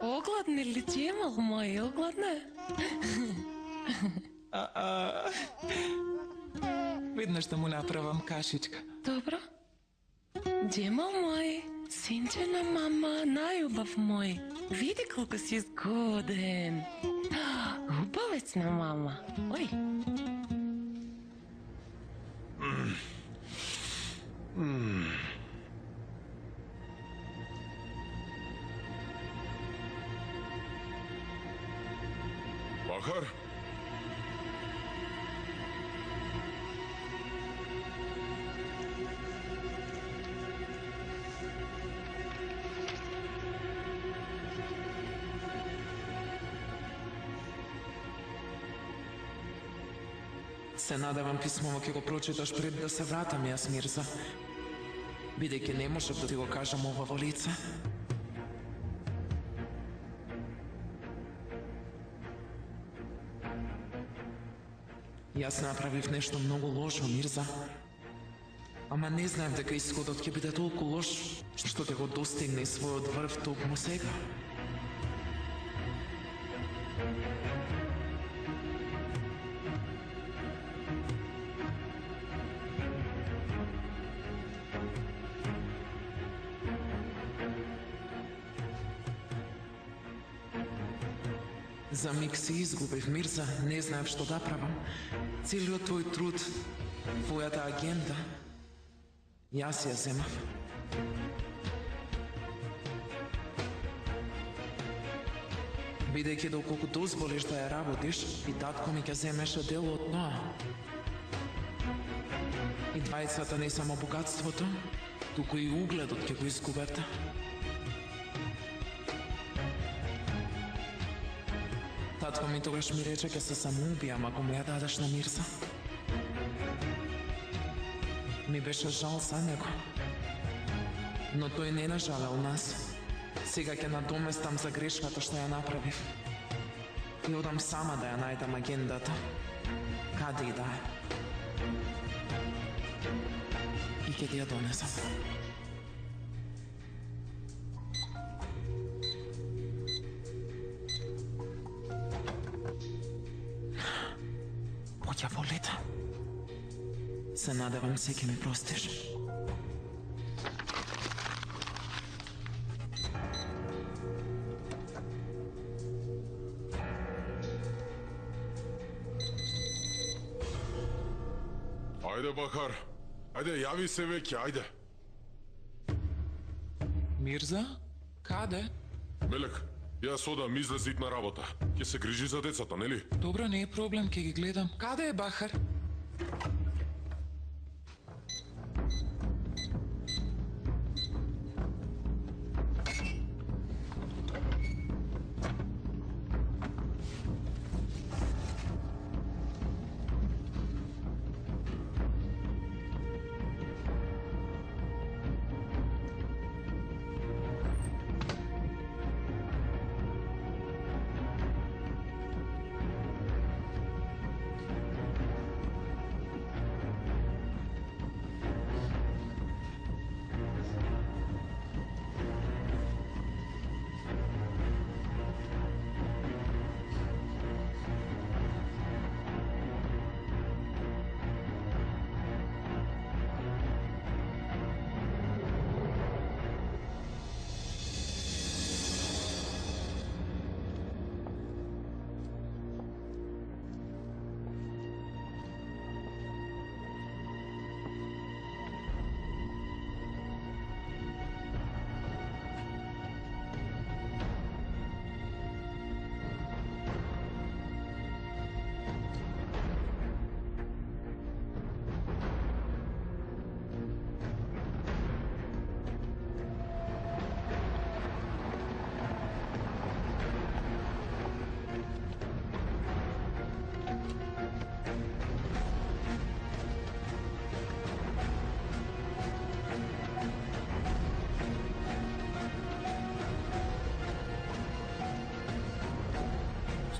Огладни ли ти, мал мој, огладна? Виднаш да му направам кашичка. Добро. Демо мој, синче на мама, најубав мој. Види колку си згоден. Убавец на мама. Ој. Бахар? Се надевам писмово ќе го прочиташ пред да се вратам јас, Мирза. Бидејќи не можев да ти го кажам ова во лице. Јас направив нешто многу лошо, Мирза. Ама не знаев дека исходот ќе биде толку лош, што ќе го достигне својот врв токму сега. За миг се изгубив, Мирза, не знаев што да правам. Целиот твој труд, твојата агенда, јас ја земав. Бидејќи доколку дозволиш да ја работиш, и татко ми ќе земеше дел од тоа. И двајцата не само богатството, туку и угледот ќе го изгубевте. Татко ми тогаш ми рече ќе се самоубијам ако му ја дадеш на Мирза. Ми беше жал за него. Но тој не нажалел нас. Сега ќе надоместам за грешката што ја направив. И одам сама да ја најдам агендата. Каде и да е. И ќе ти ја донесам. Поѓа во лета. Се надевам се ќе ми простиш. Ајде, Бахар. Ајде, јави се веќе, ајде. Мирза? Каде? Мелек, јас одам, излези на работа. Ќе се грижи за децата, нели? Добро, не е проблем, ќе ги гледам. Каде е Бахар?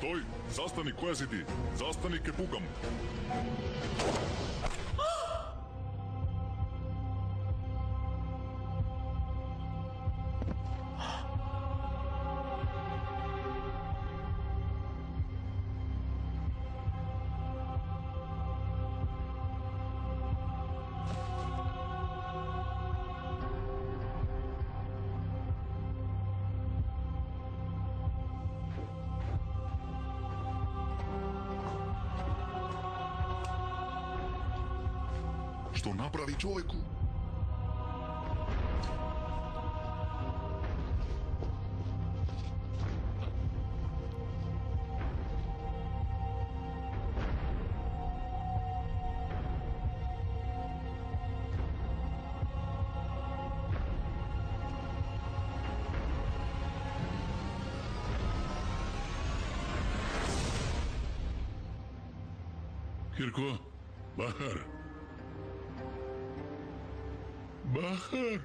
Стој, застани, која си ти? Застани, ке пукам. Што направи човеку? Кирко, Бахар. Бахар.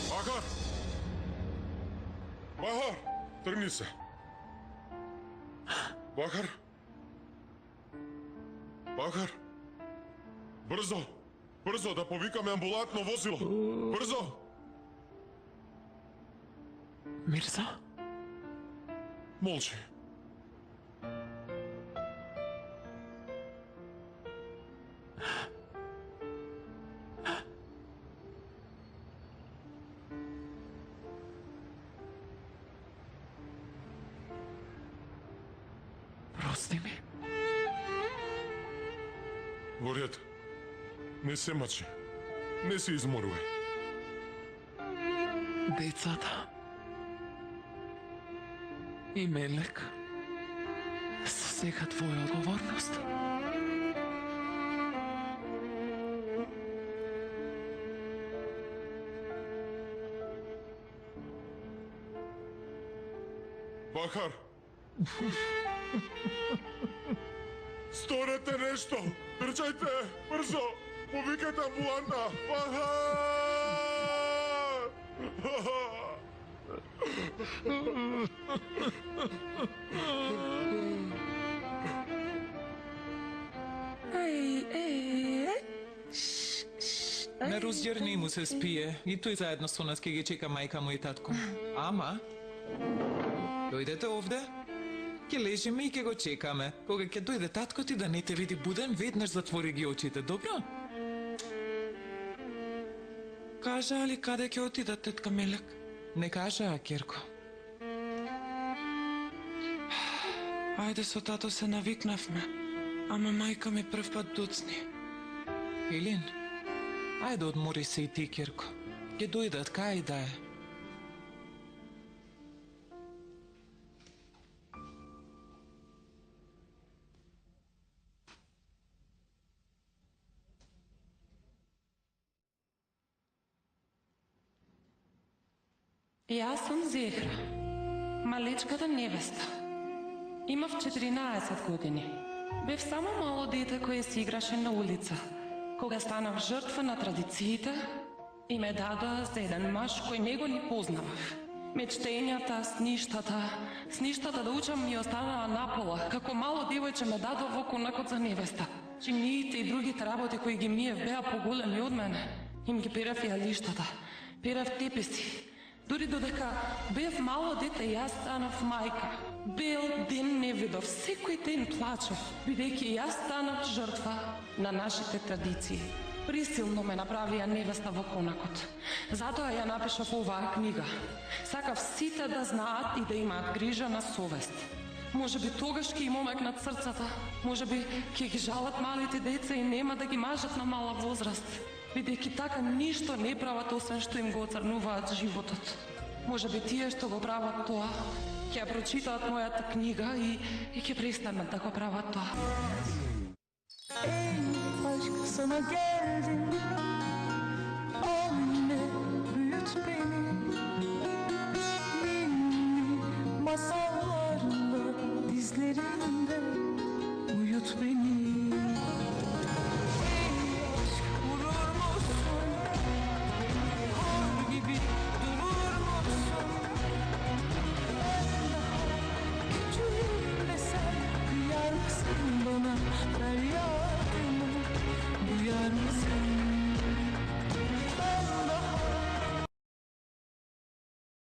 Бахар! Бахар! Тргни се! Бахар! Бахар! Брзо! Брзо да повикаме амбулантно возило! Брзо! Мирза? Молчи! Прости ми. Во ред. Не се мачи. Не се изморувај. Децата и Мелек се сега твоја одговорност. Бахар! Сторете нешто! Трчајте! Брзо! Повикајте амбуланта! Бахар! На Руздјер не му се спие, и тој заедно со нас ке ги чека мајка му и татко. Ама, дојдете овде, ке лежиме и ке го чекаме. Кога ќе дојде татко ти да не те види буден, веднаш затвори ги очите, добро? Кажа ли каде ќе отидат, тетка Мелек? Не кажа, Кирко. Ајде со тато се навикнавме, ама мајка ми прв пат доцни. Илин, ајде одмори се и ти, Кирко. Ке дојдат, кај да е. Јас сум Зехра, малечката невеста. Имав 14 години. Бев само мало дете кое си играше на улица, кога станав жртва на традициите и ме дадоа за еден маж кој не го ни познавав. Мечтењата, сништата да учам ми останаа напола, како мало девојче ме дадоа во конакот за невеста. Чиниите и другите работи кои ги миев беа поголеми од мене. Им ги перав јалиштата, перав теписи. Дури додека бев мало дете, јас станав мајка. Бел ден не видов, секој ден плачев, бидејќи јас станав жртва на нашите традиции. Присилно ме направија невеста во конакот. Затоа ја напишав оваа книга. Сакав сите да знаат и да имаат грижа на совест. Може би тогаш ќе им омекнат срцата, може би ќе ги жалат малите деца и нема да ги мажат на мала возраст, бидејќи така ништо не прават освен што им го оцрнуваат животот. Може би тие што го прават тоа, ќе ја прочитаат мојата книга и ќе престанат да го прават тоа. Ey, aşkı sana geldim.